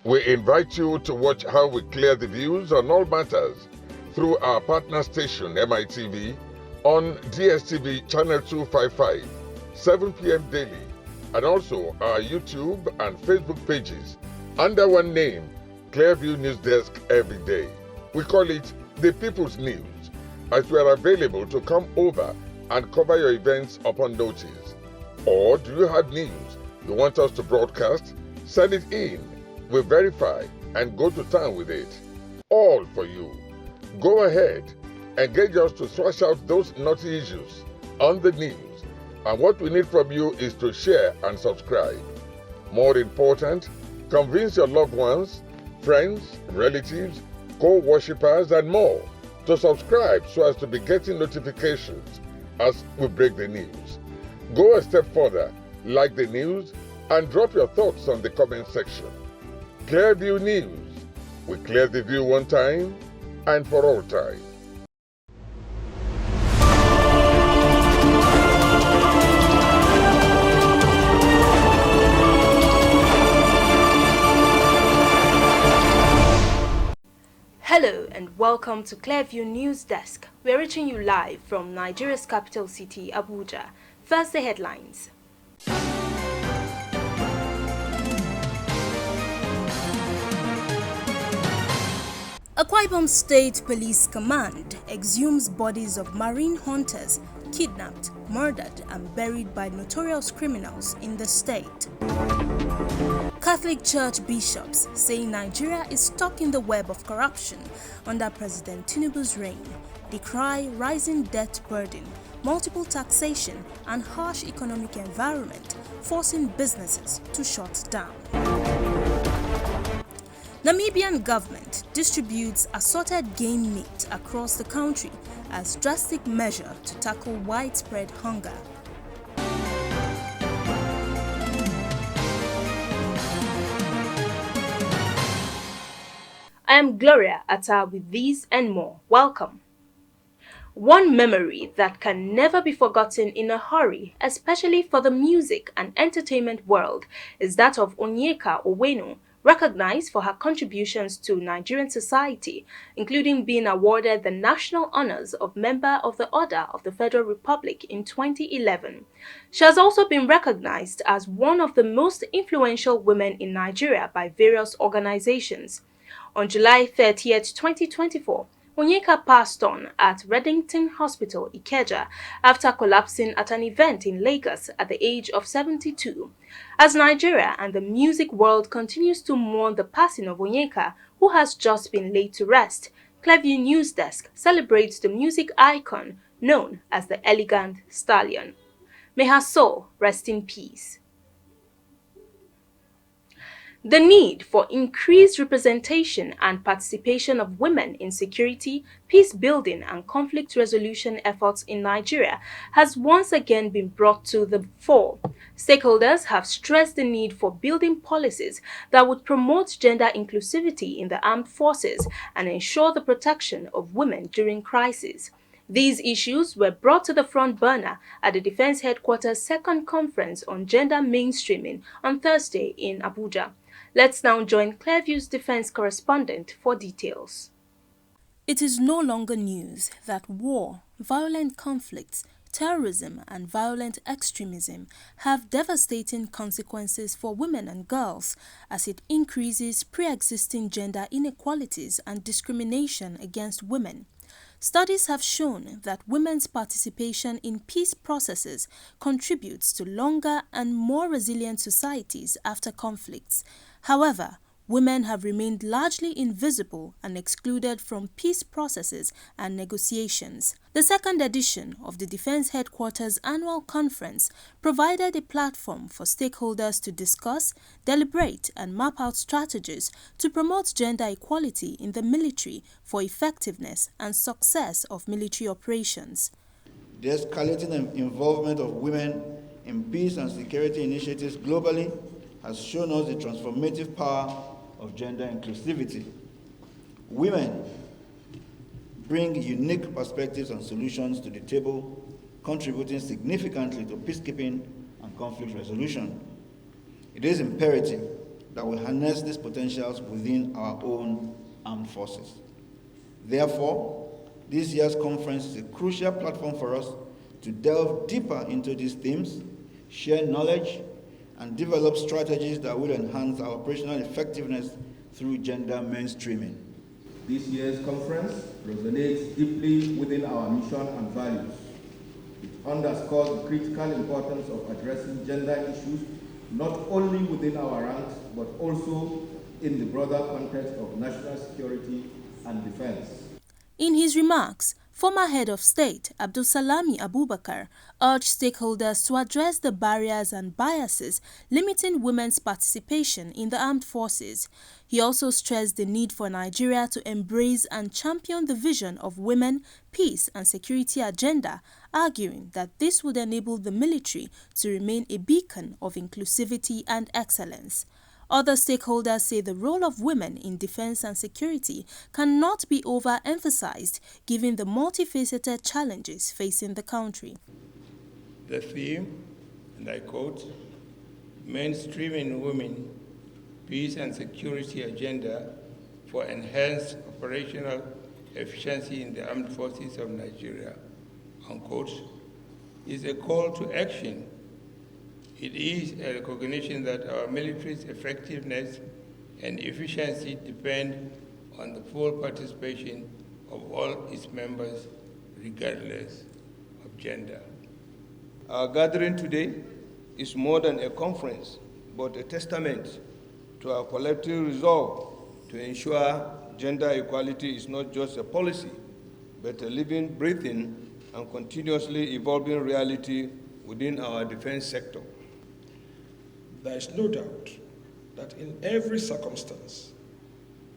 We invite you to watch how we clear the views on all matters through our partner station MITV on DSTV channel 255, 7 p.m. daily, and also our YouTube and Facebook pages under one name, Clearview News Desk every day. We call it the People's News, as we are available to come over and cover your events upon notice. Or do you have news you want us to broadcast? Send it in. We verify and go to town with it. All for you. Go ahead, engage us to thrash out those naughty issues on the news. And what we need from you is to share and subscribe. More important, convince your loved ones, friends, relatives, co-worshippers, and more to subscribe so as to be getting notifications as we break the news. Go a step further, like the news, and drop your thoughts on the comment section. Clearview News. We clear the view one time and for all time. Hello and welcome to Clearview News Desk. We're reaching you live from Nigeria's capital city, Abuja. First, the headlines. Akwa Ibom State Police Command exhumes bodies of marine hunters kidnapped, murdered and buried by notorious criminals in the state. Catholic Church bishops say Nigeria is stuck in the web of corruption under President Tinubu'S reign, decry rising debt burden, multiple taxation and harsh economic environment forcing businesses to shut down. Namibian government distributes assorted game meat across the country as drastic measure to tackle widespread hunger. I am Gloria Atta with these and more. Welcome. One memory that can never be forgotten in a hurry, especially for the music and entertainment world, is that of Onyeka Onwenu, recognized for her contributions to Nigerian society, including being awarded the National Honors of Member of the Order of the Federal Republic in 2011. She has also been recognized as one of the most influential women in Nigeria by various organizations. On July 30th, 2024, Onyeka passed on at Reddington Hospital, Ikeja, after collapsing at an event in Lagos at the age of 72. As Nigeria and the music world continues to mourn the passing of Onyeka, who has just been laid to rest, Clearview News Desk celebrates the music icon known as the Elegant Stallion. May her soul rest in peace. The need for increased representation and participation of women in security, peace building and conflict resolution efforts in Nigeria has once again been brought to the fore. Stakeholders have stressed the need for building policies that would promote gender inclusivity in the armed forces and ensure the protection of women during crises. These issues were brought to the front burner at the Defense Headquarters' second conference on gender mainstreaming on Thursday in Abuja. Let's now join Clearview's defense correspondent for details. It is no longer news that war, violent conflicts, terrorism and violent extremism have devastating consequences for women and girls as it increases pre-existing gender inequalities and discrimination against women. Studies have shown that women's participation in peace processes contributes to longer and more resilient societies after conflicts. However, women have remained largely invisible and excluded from peace processes and negotiations. The second edition of the Defense Headquarters Annual Conference provided a platform for stakeholders to discuss, deliberate, and map out strategies to promote gender equality in the military for effectiveness and success of military operations. The escalating involvement of women in peace and security initiatives globally has shown us the transformative power of gender inclusivity. Women bring unique perspectives and solutions to the table, contributing significantly to peacekeeping and conflict resolution. It is imperative that will harness these potentials within our own armed forces. Therefore, this year's conference is a crucial platform for us to delve deeper into these themes, share knowledge, and develop strategies that will enhance our operational effectiveness through gender mainstreaming. This year's conference resonates deeply within our mission and values. It underscores the critical importance of addressing gender issues not only within our ranks, but also in the broader context of national security and defense. In his remarks, former head of state Abdulsalami Abubakar urged stakeholders to address the barriers and biases limiting women's participation in the armed forces. He also stressed the need for Nigeria to embrace and champion the vision of women, peace and security agenda, arguing that this would enable the military to remain a beacon of inclusivity and excellence. Other stakeholders say the role of women in defense and security cannot be overemphasized given the multifaceted challenges facing the country. The theme, and I quote, "Mainstreaming Women, Peace and Security Agenda for Enhanced Operational Efficiency in the Armed Forces of Nigeria," unquote, is a call to action. It is a recognition that our military's effectiveness and efficiency depend on the full participation of all its members, regardless of gender. Our gathering today is more than a conference, but a testament to our collective resolve to ensure gender equality is not just a policy, but a living, breathing, and continuously evolving reality within our defense sector. There is no doubt that in every circumstance,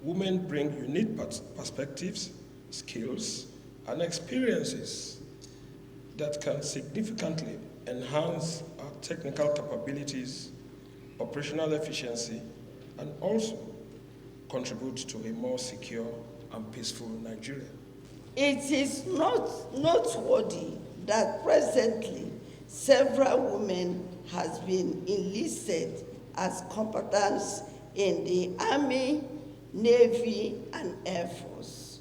women bring unique perspectives, skills, and experiences that can significantly enhance our technical capabilities, operational efficiency, and also contribute to a more secure and peaceful Nigeria. It is not noteworthy that presently several women has been enlisted as combatants in the Army, Navy, and Air Force,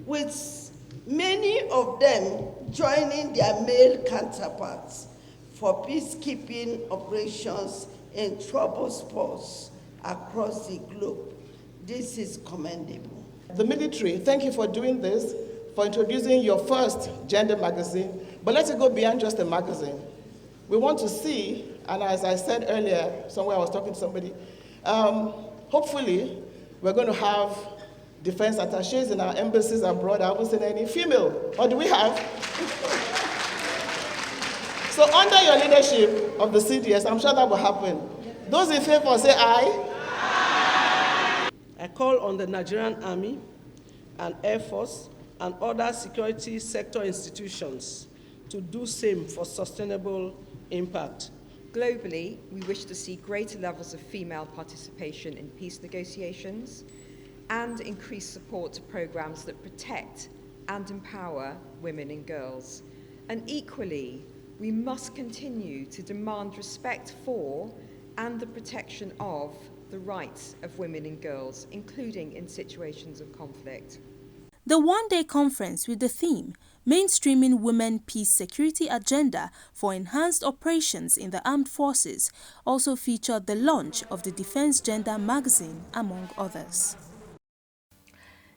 with many of them joining their male counterparts for peacekeeping operations in troubled spots across the globe. This is commendable. The military, thank you for doing this, for introducing your first gender magazine, but let's go beyond just a magazine. We want to see, and as I said earlier, somewhere I was talking to somebody, hopefully we're going to have defense attachés in our embassies abroad. I haven't seen any female, or do we have? So under your leadership of the CDS, I'm sure that will happen. Those in favor say aye. I call on the Nigerian Army and Air Force and other security sector institutions to do same for sustainable impact. Globally, we wish to see greater levels of female participation in peace negotiations and increased support to programs that protect and empower women and girls. And equally, we must continue to demand respect for and the protection of the rights of women and girls, including in situations of conflict. The one-day conference with the theme Mainstreaming Women Peace Security Agenda for Enhanced Operations in the Armed Forces also featured the launch of the Defense Gender magazine, among others.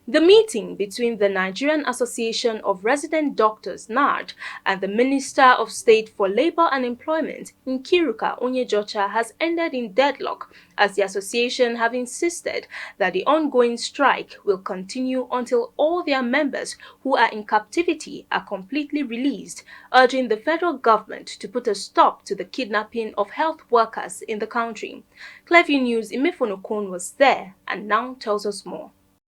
The meeting between the Nigerian Association of Resident Doctors (NARD) and the Minister of State for Labour and Employment, Nkiruka Onyejocha, has ended in deadlock, as the association have insisted that the ongoing strike will continue until all their members who are in captivity are completely released, urging the federal government to put a stop to the kidnapping of health workers in the country. Clearview News' Imefonokon was there and now tells us more.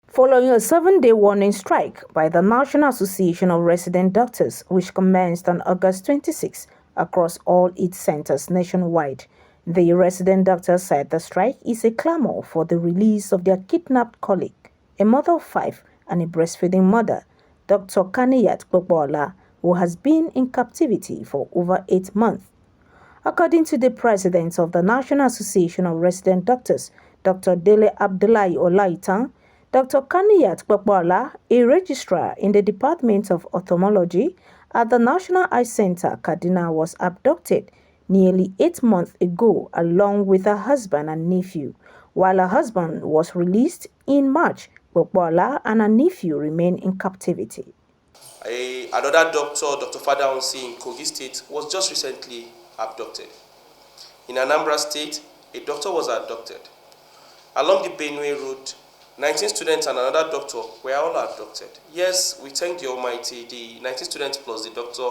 Following a 7-day warning strike by the National Association of Resident Doctors, which commenced on August 26 across all its centers nationwide, the resident doctors said the strike is a clamor for the release of their kidnapped colleague, a mother of 5 and a breastfeeding mother, Dr. Kaniyat Gbogbola, who has been in captivity for over 8 months. According to the president of the National Association of Resident Doctors, Dr. Dele Abdullahi Olaitan, Dr. Kaniyat Kpakpala, a registrar in the Department of Ophthalmology at the National Eye Center, Kaduna, was abducted nearly 8 months ago along with her husband and nephew. While her husband was released in March, Kpakpala and her nephew remain in captivity. Another doctor, Dr. Fadaonsi in Kogi State, was just recently abducted. In Anambra State, a doctor was abducted. Along the Benue Road, 19 students and another doctor were all abducted. Yes, we thank the Almighty. The 19 students plus the doctor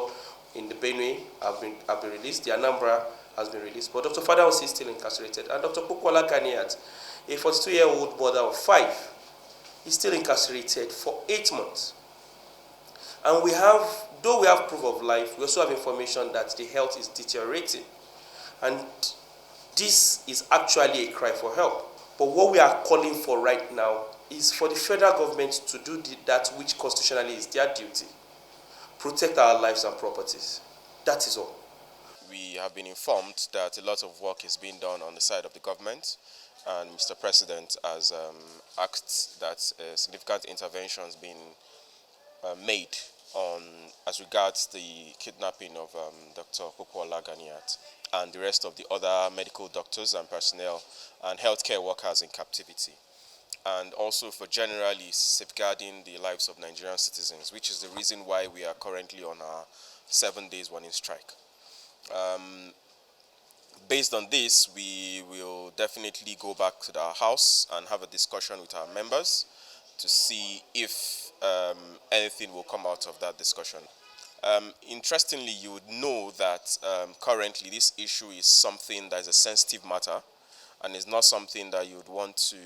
in the Benue have been released. The Anambra has been released, but Dr. Fadaonsi is still incarcerated. And Dr. Kukwala Kaniyat, a 42-year-old mother of 5, is still incarcerated for 8 months. And though we have proof of life, we also have information that the health is deteriorating. And this is actually a cry for help. But what we are calling for right now is for the federal government to do that which constitutionally is their duty. Protect our lives and properties. That is all. We have been informed that a lot of work is being done on the side of the government, and Mr. President has asked that significant interventions being made as regards the kidnapping of Dr. Kukwala Kaniyat and the rest of the other medical doctors and personnel and healthcare workers in captivity, and also for generally safeguarding the lives of Nigerian citizens, which is the reason why we are currently on our 7 days warning strike. Based on this, we will definitely go back to our house and have a discussion with our members to see if anything will come out of that discussion. Interestingly, you would know that currently this issue is something that is a sensitive matter and is not something that you would want to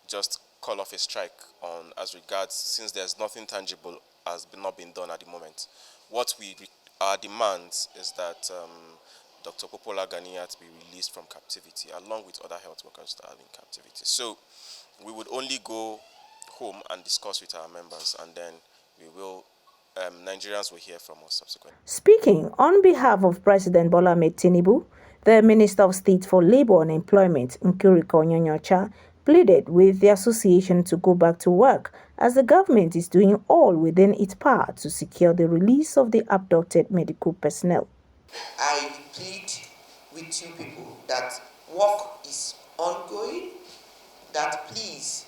just call off a strike on as regards, since there's nothing tangible has not been done at the moment. What our demand is that Dr. Kukwala Kaniyat be released from captivity along with other health workers that are in captivity. So we would only go home and discuss with our members, and then we will Nigerians will hear from us subsequently. Speaking on behalf of President Bola Ahmed Tinubu, the Minister of State for Labor and Employment, Nkiriko Nyonyocha, pleaded with the association to go back to work as the government is doing all within its power to secure the release of the abducted medical personnel. I plead with you people that work is ongoing, that please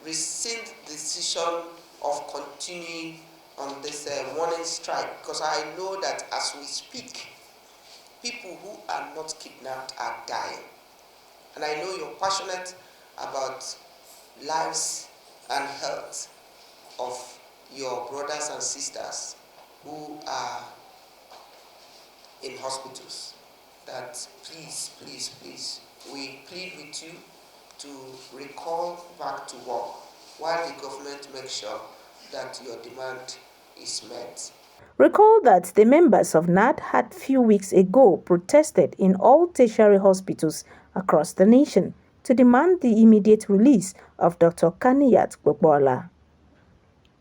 rescind the decision of continuing on this warning strike, because I know that as we speak, people who are not kidnapped are dying. And I know you're passionate about lives and health of your brothers and sisters who are in hospitals. That please, please, please, we plead with you to recall back to work while the government makes sure that your demand is met. Recall that the members of NAD had few weeks ago protested in all tertiary hospitals across the nation to demand the immediate release of Dr. Kaniyat Kpakpala.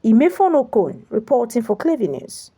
Imefon Okon reporting for Clever News.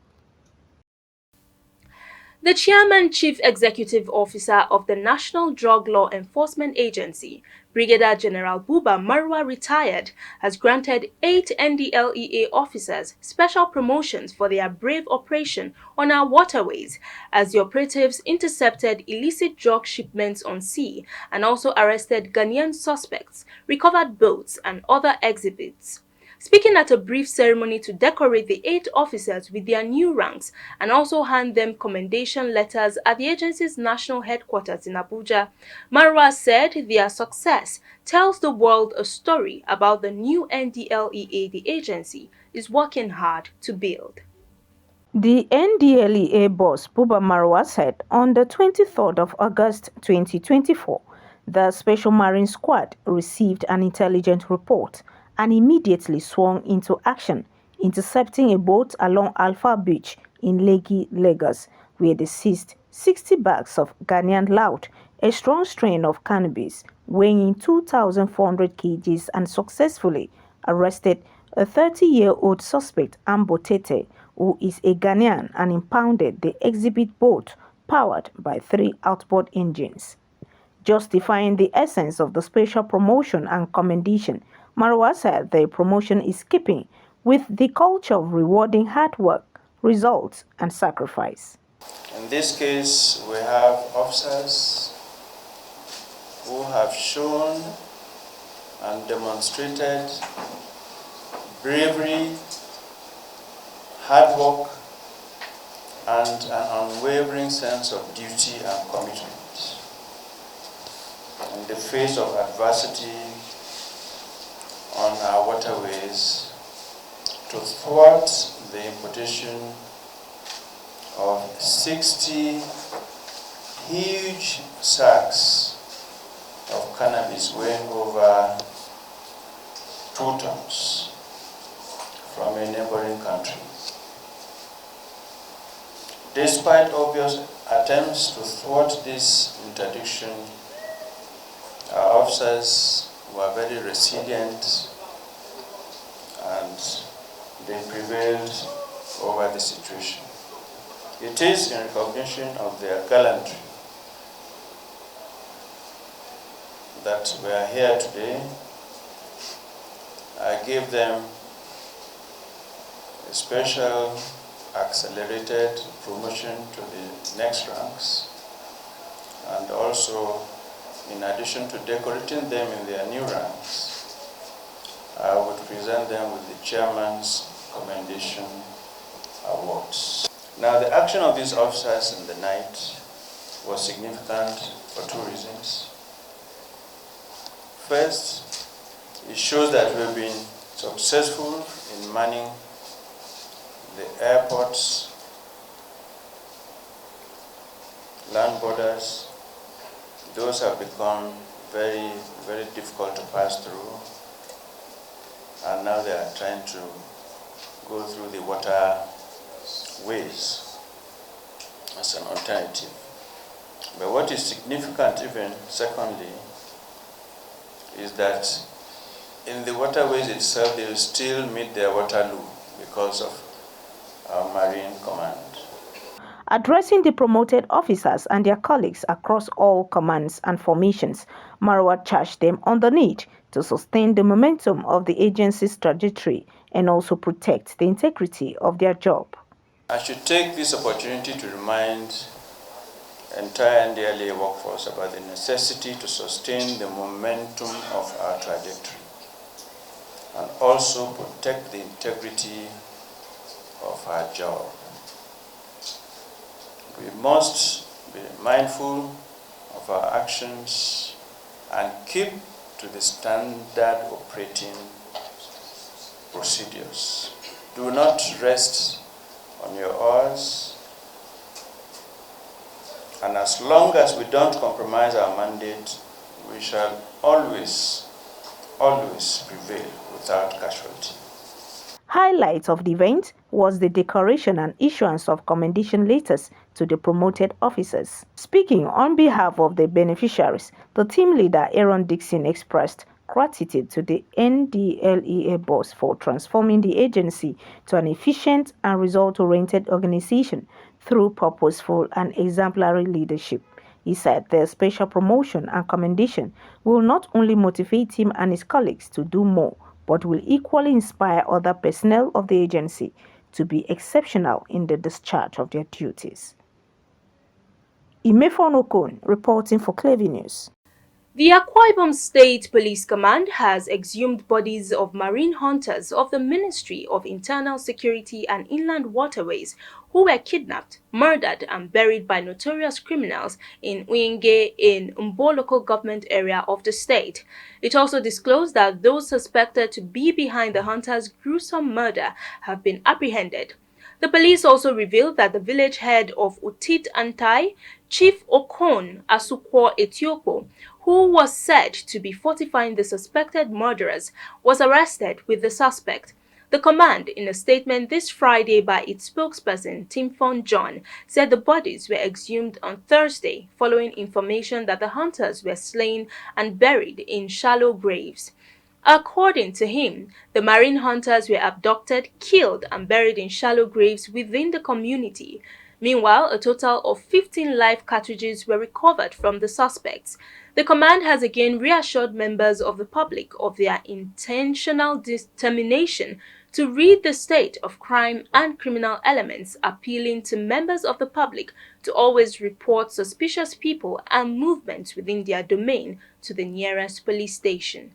The Chairman Chief Executive Officer of the National Drug Law Enforcement Agency, Brigadier General Buba Marwa retired, has granted 8 NDLEA officers special promotions for their brave operation on our waterways as the operatives intercepted illicit drug shipments on sea and also arrested Ghanaian suspects, recovered boats and other exhibits. Speaking at a brief ceremony to decorate the 8 officers with their new ranks and also hand them commendation letters at the agency's national headquarters in Abuja, Marwa said their success tells the world a story about the new NDLEA the agency is working hard to build. The NDLEA boss, Buba Marwa, said on the 23rd of August 2024, the Special Marine Squad received an intelligence report and immediately swung into action, intercepting a boat along Alpha Beach in Lekki, Lagos, where they seized 60 bags of Ghanaian loud, a strong strain of cannabis weighing 2,400 kgs, and successfully arrested a 30-year-old suspect, Ambo Tete, who is a Ghanaian, and impounded the exhibit boat powered by 3 outboard engines. Justifying the essence of the special promotion and commendation, Marwa said the promotion is keeping with the culture of rewarding hard work, results, and sacrifice. In this case, we have officers who have shown and demonstrated bravery, hard work, and an unwavering sense of duty and commitment in the face of adversity on our waterways to thwart the importation of 60 huge sacks of cannabis weighing over 2 tons from a neighboring country. Despite obvious attempts to thwart this interdiction, our officers were very resilient and they prevailed over the situation. It is in recognition of their gallantry that we are here today. I give them a special accelerated promotion to the next ranks, and also, in addition to decorating them in their new ranks, I would present them with the Chairman's Commendation Awards. Now, the action of these officers in the night was significant for 2 reasons. First, it shows that we've been successful in manning the airports, land borders. Those have become very, very difficult to pass through, and now they are trying to go through the waterways as an alternative. But what is significant even, secondly, is that in the waterways itself, they will still meet their Waterloo because of our Marine Command. Addressing the promoted officers and their colleagues across all commands and formations, Marwa charged them on the need to sustain the momentum of the agency's trajectory and also protect the integrity of their job. I should take this opportunity to remind the entire NDLA workforce about the necessity to sustain the momentum of our trajectory and also protect the integrity of our job. We must be mindful of our actions and keep to the standard operating procedures. Do not rest on your oars, and as long as we don't compromise our mandate, we shall always prevail without casualty. Highlight of the event was the decoration and issuance of commendation letters to the promoted officers. Speaking on behalf of the beneficiaries, the team leader Aaron Dixon expressed gratitude to the NDLEA boss for transforming the agency to an efficient and result-oriented organization through purposeful and exemplary leadership. He said their special promotion and commendation will not only motivate him and his colleagues to do more, but will equally inspire other personnel of the agency to be exceptional in the discharge of their duties. Imefon Okon reporting for Clever News. The Akwa Ibom State Police Command has exhumed bodies of marine hunters of the Ministry of Internal Security and Inland Waterways who were kidnapped, murdered and buried by notorious criminals in Uyinge in Mbo local government area of the state. It also disclosed that those suspected to be behind the hunters' gruesome murder have been apprehended. The police also revealed that the village head of Utit Antai, Chief Okon Asukwo Etioko, who was said to be fortifying the suspected murderers, was arrested with the suspect. The command, in a statement this Friday by its spokesperson, Timfon John, said the bodies were exhumed on Thursday following information that the hunters were slain and buried in shallow graves. According to him, the marine hunters were abducted, killed and buried in shallow graves within the community. Meanwhile, a total of 15 live cartridges were recovered from the suspects. The command has again reassured members of the public of their intentional determination to rid the state of crime and criminal elements, appealing to members of the public to always report suspicious people and movements within their domain to the nearest police station.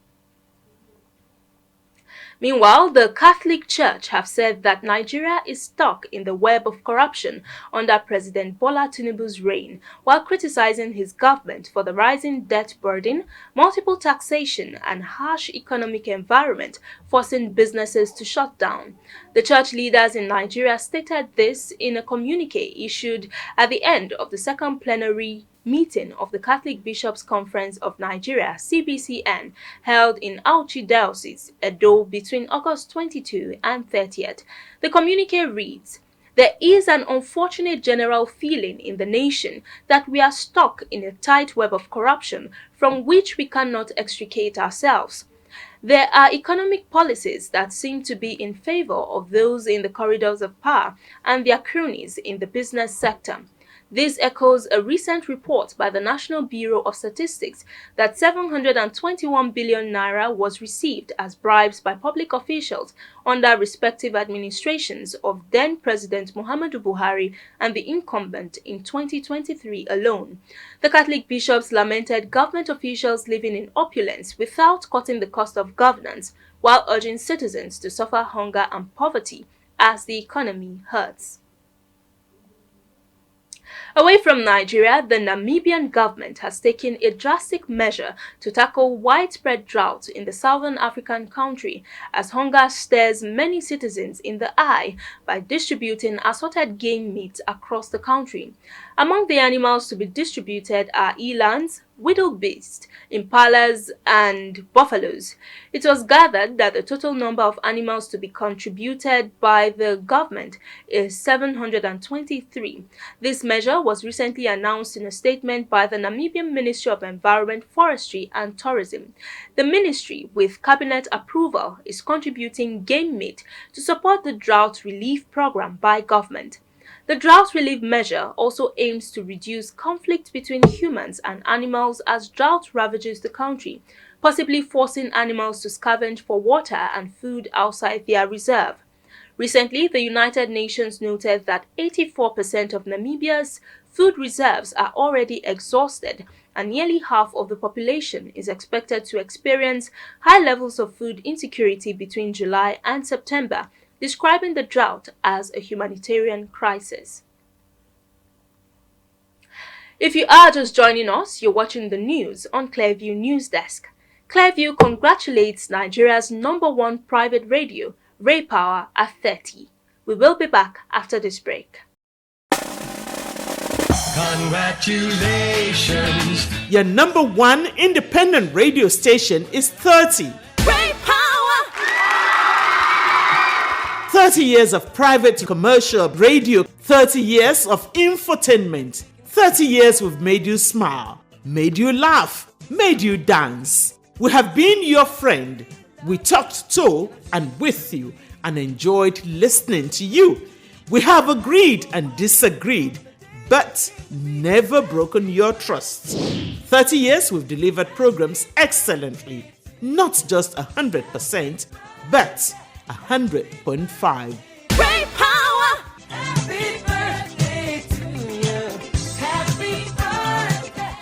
Meanwhile, the Catholic Church have said that Nigeria is stuck in the web of corruption under President Bola Tinubu's reign, while criticizing his government for the rising debt burden, multiple taxation, and harsh economic environment forcing businesses to shut down. The church leaders in Nigeria stated this in a communique issued at the end of the second plenary meeting of the Catholic Bishops' Conference of Nigeria, CBCN, held in Auchi Diocese, Edo, between August 22 and 30th. The communique reads, "There is an unfortunate general feeling in the nation that we are stuck in a tight web of corruption from which we cannot extricate ourselves. There are economic policies that seem to be in favor of those in the corridors of power and their cronies in the business sector. This echoes a recent report by the National Bureau of Statistics that 721 billion naira was received as bribes by public officials under respective administrations of then-President Muhammadu Buhari and the incumbent in 2023 alone. The Catholic bishops lamented government officials living in opulence without cutting the cost of governance, while urging citizens to suffer hunger and poverty as the economy hurts. Away from Nigeria, the Namibian government has taken a drastic measure to tackle widespread drought in the southern African country as hunger stares many citizens in the eye by distributing assorted game meat across the country. Among the animals to be distributed are elands, wildebeest, impalas, and buffaloes. It was gathered that the total number of animals to be contributed by the government is 723. This measure was recently announced in a statement by the Namibian Ministry of Environment, Forestry and Tourism. The ministry, with cabinet approval, is contributing game meat to support the drought relief program by government. The drought relief measure also aims to reduce conflict between humans and animals as drought ravages the country, possibly forcing animals to scavenge for water and food outside their reserve. Recently, the United Nations noted that 84% of Namibia's food reserves are already exhausted, and nearly half of the population is expected to experience high levels of food insecurity between July and September, describing the drought as a humanitarian crisis. If you are just joining us, you're watching the news on Clearview News Desk. Clearview congratulates Nigeria's #1 private radio, Ray Power, at 30. We will be back after this break. Congratulations! Your #1 independent radio station is 30. 30 years of private commercial radio, 30 years of infotainment, 30 years we've made you smile, made you laugh, made you dance. We have been your friend. We talked to and with you and enjoyed listening to you. We have agreed and disagreed, but never broken your trust. 30 years we've delivered programs excellently, not just 100%, but 100.5. Great power! Happy birthday to you. Happy birthday.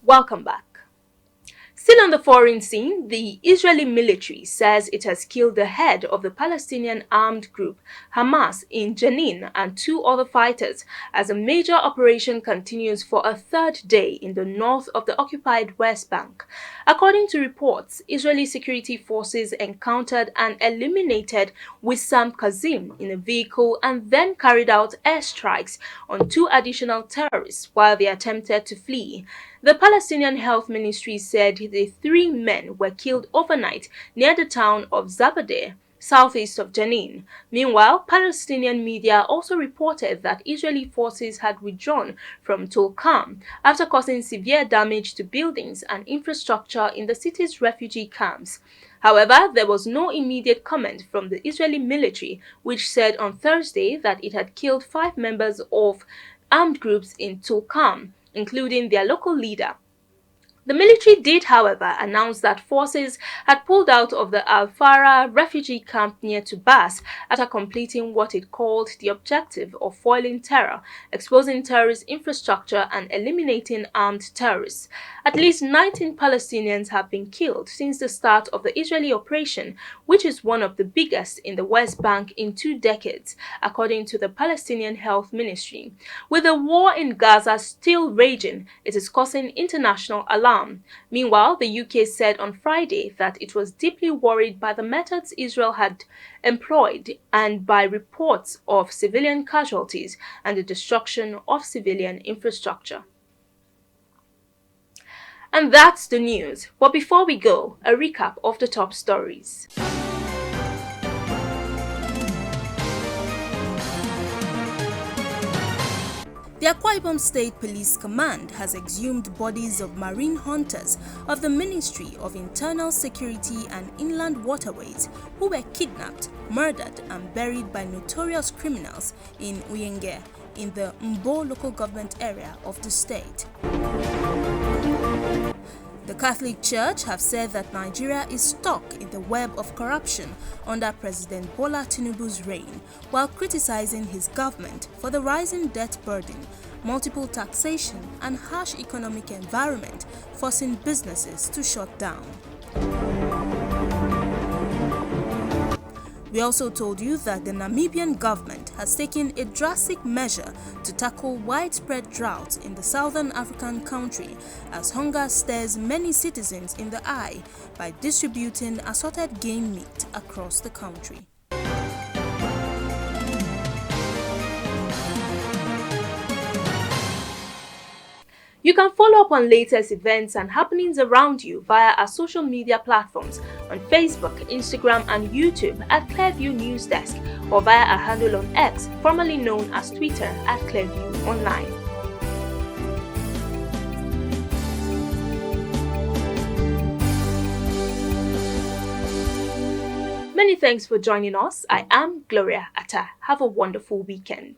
Welcome back. Still on the foreign scene, the Israeli military says it has killed the head of the Palestinian armed group Hamas in Jenin and 2 other fighters as a major operation continues for a 3rd day in the north of the occupied West Bank. According to reports, Israeli security forces encountered and eliminated Wissam Kazim in a vehicle and then carried out airstrikes on 2 additional terrorists while they attempted to flee. The Palestinian Health Ministry said the 3 men were killed overnight near the town of Zabadeh, southeast of Jenin. Meanwhile, Palestinian media also reported that Israeli forces had withdrawn from Tulkarm after causing severe damage to buildings and infrastructure in the city's refugee camps. However, there was no immediate comment from the Israeli military, which said on Thursday that it had killed 5 members of armed groups in Tulkarm, including their local leader. The military did, however, announce that forces had pulled out of the Al-Farah refugee camp near Tubas after completing what it called the objective of foiling terror, exposing terrorist infrastructure and eliminating armed terrorists. At least 19 Palestinians have been killed since the start of the Israeli operation, which is one of the biggest in the West Bank in 2 decades, according to the Palestinian Health Ministry. With the war in Gaza still raging, it is causing international alarm. Meanwhile, the UK said on Friday that it was deeply worried by the methods Israel had employed and by reports of civilian casualties and the destruction of civilian infrastructure. And that's the news. But before we go, a recap of the top stories. The Akwa Ibom State Police Command has exhumed bodies of marine hunters of the Ministry of Internal Security and Inland Waterways who were kidnapped, murdered and buried by notorious criminals in Uyenge, in the Mbo local government area of the state. The Catholic Church have said that Nigeria is stuck in the web of corruption under President Bola Tinubu's reign, while criticizing his government for the rising debt burden, multiple taxation, and harsh economic environment, forcing businesses to shut down. We also told you that the Namibian government has taken a drastic measure to tackle widespread drought in the southern African country as hunger stares many citizens in the eye by distributing assorted game meat across the country. You can follow up on latest events and happenings around you via our social media platforms on Facebook, Instagram, and YouTube at Clearview News Desk, or via our handle on X, formerly known as Twitter, at Clearview Online. Many thanks for joining us. I am Gloria Atta. Have a wonderful weekend.